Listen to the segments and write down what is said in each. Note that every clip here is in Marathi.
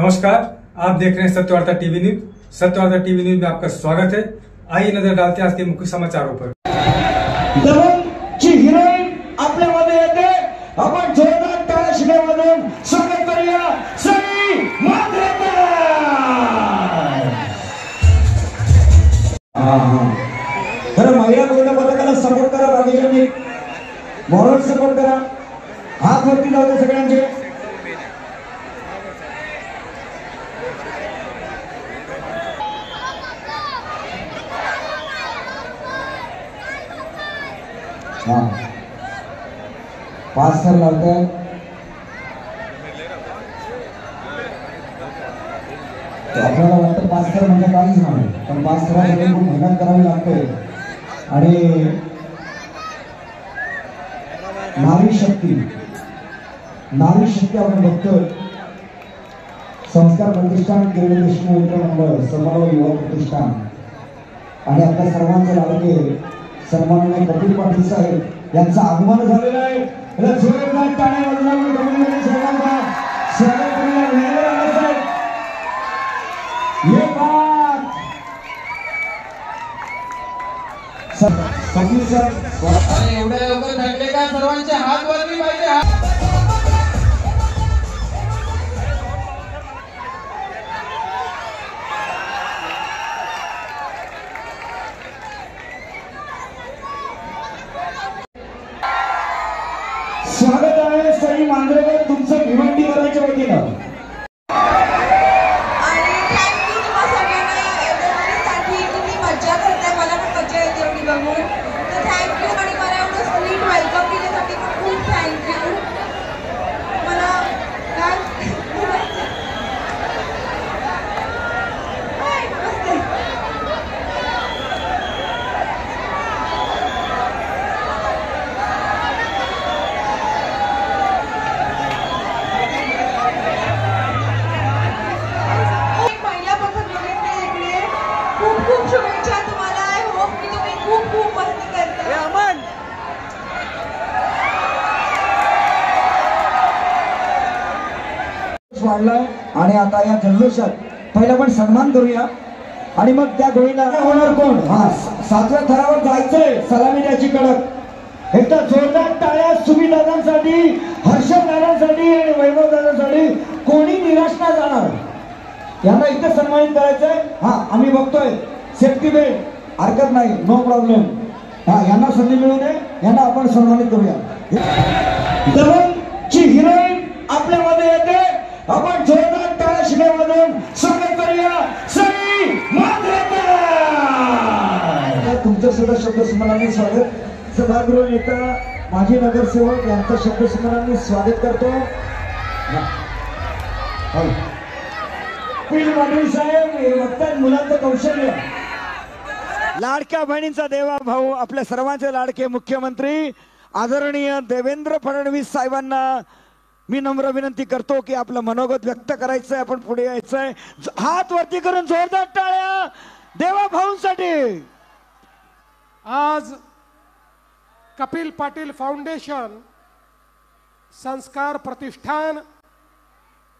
नमस्कार, आप देख रहे हैं Satyavarta TV news. Satyavarta TV news में आपका स्वागत है। आइए नजर डालते हैं आज के मुख्य समाचारों पर। दबंगची हिरोईन आपल्यामध्ये येते, आपण जोरदार टाळ्या शिगेमधून स्वागत करूया सई मांजरेकर। तर महिला गोल्ड पदकाला सपोर्ट करा, बाकीच्यांनी मॉरल सपोर्ट करा, हात वरती लावते सगळ्यांचे। पाच सर लावतात, आपल्याला वाटतं पाच सर म्हणजे काहीच नाही, पण पाच सरांसाठी खूप मेहनत करावी लागते। आणि नारी शक्ती आपण बघतोय। संस्कार प्रतिष्ठान, किरण देशमुख मित्र मंडळ, समन्वय युवा प्रतिष्ठान आणि आपल्या सर्वांचे लाडके सन्माननीय कपिल पाटील साहेब यांचं आगमन झालेलं आहे। जोरदार टाळ्या वाजवून कपिल साहेबांचा स्वागत करूया। वेळेवर साहेब ये बात कपिल साहेब एवढे लवकर थकले का? सर्वांचे हात वरती पाहिजे। स्वागत आहे सई मांजरेकर तुमचं भिवंडी करायच्या वतीनं। आणि थँक्यू तुम्हा सगळ्यांना एवढ्यासाठी तुम्ही मज्जा करताय, मला पण मज्जा येते एवढी बघून, तर थँक्यू। आणि मला एवढं स्वीट वेलकम केल्यासाठी खूप थँक्यू। मला खूप शुभेच्छा तुम्हाला। आय होप की तुम्ही खूप मस्ती करता। वाढलाय आणि आता या जल्लोषात पहिला पण सन्मान करूया आणि मग त्या गोळीला होणार कोण? सातव्या थरावर जायचंय, सलामी द्यायची कडक। एकदा जोरदार टाळ्या सुमितदादांसाठी, हर्षद दादांसाठी आणि वैभव दादांसाठी। कोणी निराश नाही जाणार, यांना इथे सन्मानित करायचंय। आम्ही बघतोय सेफ्टी बेल्ट, हरकत नाही, नो प्रॉब्लेम। यांना संधी मिळू दे, यांना आपण सन्मानित करूया। दबंगची हिरोईन आपल्यामध्ये येते, आपण जोरदार टाळ्या शिगेमधून स्वागत करूया सई मांजरेकर। तुमचं सुद्धा शब्दसुमनांनी स्वागत। सभागृह नेता माजी नगरसेवक यांचं शब्दसुमनांनी स्वागत करतो। साहेब बघतात मुलांचं कौशल्य। लाडक्या बहिणींचा देवा भाऊ, आपल्या सर्वांचे लाडके मुख्यमंत्री आदरणीय देवेंद्र फडणवीस साहेबांना मी नम्र विनंती करतो की आपलं मनोगत व्यक्त करायचंय, आपण पुढे यायचंय। हात वरती करून जोरदार टाळ्या देवा भाऊंसाठी। आज कपिल पाटील फाउंडेशन, संस्कार प्रतिष्ठान,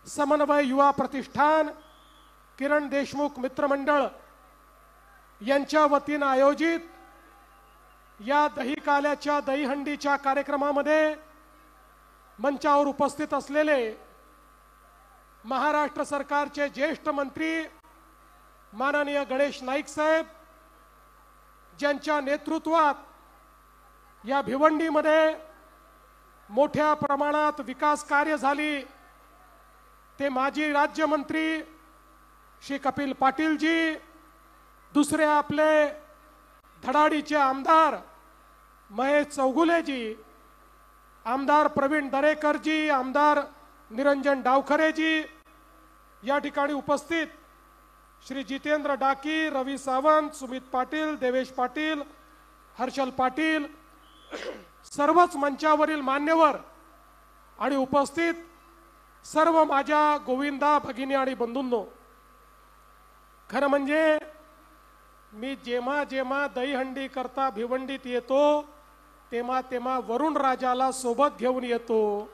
समन्वय युवा प्रतिष्ठान, किरण देशमुख मित्रमंडळ यांच्या वतीनं आयोजित या दही काल्याच्या दहीहंडीच्या कार्यक्रमामध्ये मंचावर उपस्थित असलेले महाराष्ट्र सरकारचे ज्येष्ठ मंत्री माननीय गणेश नाईक साहेब, ज्यांच्या नेतृत्वात या भिवंडीमध्ये मोठ्या प्रमाणात विकास कार्य झाली, ते माजी राज्यमंत्री श्री कपिल पाटीलजी, दुसरे आपले धडाडीचे आमदार महेश चौगुलेजी, आमदार प्रवीण दरेकरजी, आमदार निरंजन डावखरेजी, या ठिकाणी उपस्थित श्री जितेंद्र डाकी, रवी सावंत, सुमित पाटील, देवेश पाटील, हर्षल पाटील, सर्वच मंचावरील मान्यवर आणि उपस्थित सर्व माझ्या गोविंदा भगिनी आणि बंधूंनो, खरं म्हणजे मी जेव्हा जेव्हा दहीहंडी करता भिवंडीत येतो तेव्हा तेव्हा वरुण राजाला सोबत घेऊन येतो।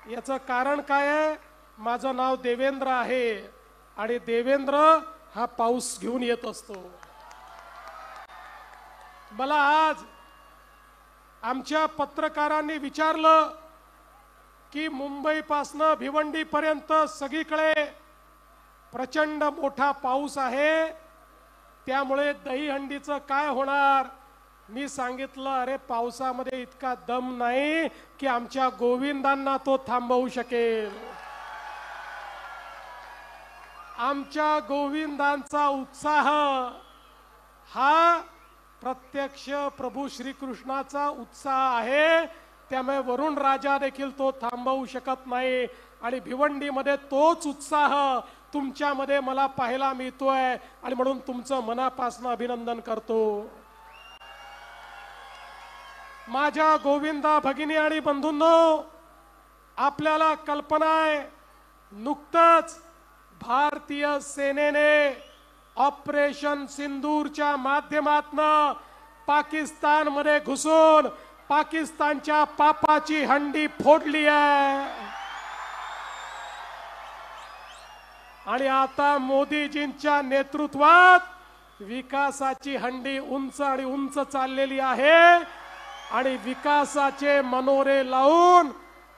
याचं कारण काय आहे? माझं नाव देवेंद्र आहे आणि देवेंद्र हा पाऊस घेऊन येत असतो. मला आज आमच्या पत्रकारांनी विचारलं की मुंबईपासनं भिवंडीपर्यंत सगळीकडे प्रचंड मोठा पाऊस आहे, त्यामुळे दहीहंडीचं काय होणार. मी सांगितलं, अरे पावसामध्ये इतका दम नाही की आमच्या गोविंदांना तो थांबवू शकेल. आमच्या गोविंदांचा उत्साह हा प्रत्यक्ष प्रभू श्रीकृष्णाचा उत्साह आहे, त्यामुळे वरुण राजा देखील तो थांबवू शकत नाही. आणि भिवंडीमध्ये तोच उत्साह तुमच्यामध्ये मला पाहायला मिळतोय आणि म्हणून तुमचं मनापासून अभिनंदन करतो. माझ्या गोविंदा भगिनी आणि बंधूंनो, आपल्याला कल्पना आहे, नुकतंच भारतीय सेनेने ऑपरेशन सिंदूरच्या माध्यमातून पाकिस्तानमध्ये घुसून पाकिस्तानच्या पापाची हंडी फोडली आहे. आणि आता मोदीजींच्या नेतृत्वात विकासाची हंडी उंच आणि उंच चाललेली आहे आणि विकासाचे मनोरे लावून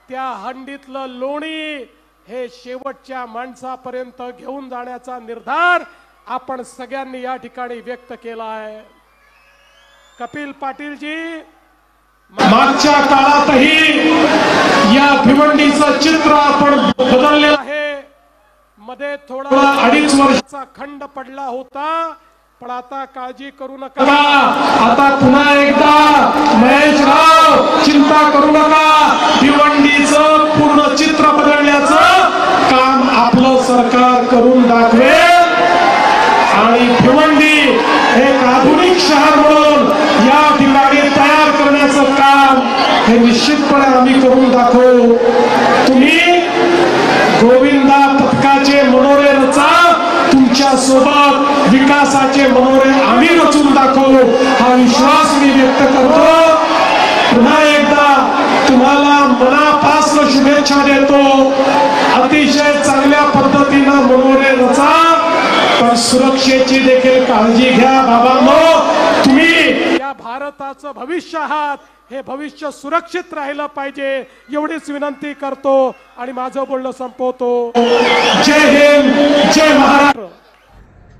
त्या हंडीतलं लोणी हे शेवटच्या माणसापर्यंत घेऊन जाण्याचा निर्धार आपण सगळ्यांनी या ठिकाणी व्यक्त केला आहे. कपिल पाटीलजी, मागच्या काळातही या भिवंडीचं चित्र आपण बदललेलं आहे. मध्ये थोडा 2.5 वर्षाचा खंड पडला होता, पण आता काळजी करू नका. आता पुन्हा एकदा महेशराव, चिंता करू नका, भिवंडीचं पूर्ण चित्र बदलण्याचं काम आपलं सरकार करून दाखवेल. आणि भिवंडी एक आधुनिक शहर म्हणून या ठिकाणी तयार करण्याचं काम हे निश्चितपणे आम्ही करून दाखवू. तुम्ही गोविंदा पथकाचे मनोरे रचा, तुमच्या सोबत विकासाचे मनोरे आम्ही रचून दाखवू, हा विश्वास मी व्यक्त करतो. पुन्हा एकदा तुम्हाला मनापासून शुभेच्छा देतो. अतिशय चांगल्या पद्धतीनं मनोरे रचा, पण सुरक्षेची देखील काळजी घ्या बाबांनो. तुम्ही या भारताचं भविष्य आहात, हे भविष्य सुरक्षित राहिलं पाहिजे एवढीच विनंती करतो आणि माझं बोलणं संपवतो. जय हिंद, जय महाराष्ट्र.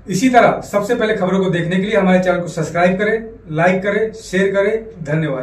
इसी तरह सबसे पहले खबरों को देखने के लिए हमारे चैनल को सब्सक्राइब करें, लाइक करें, शेयर करें. धन्यवाद.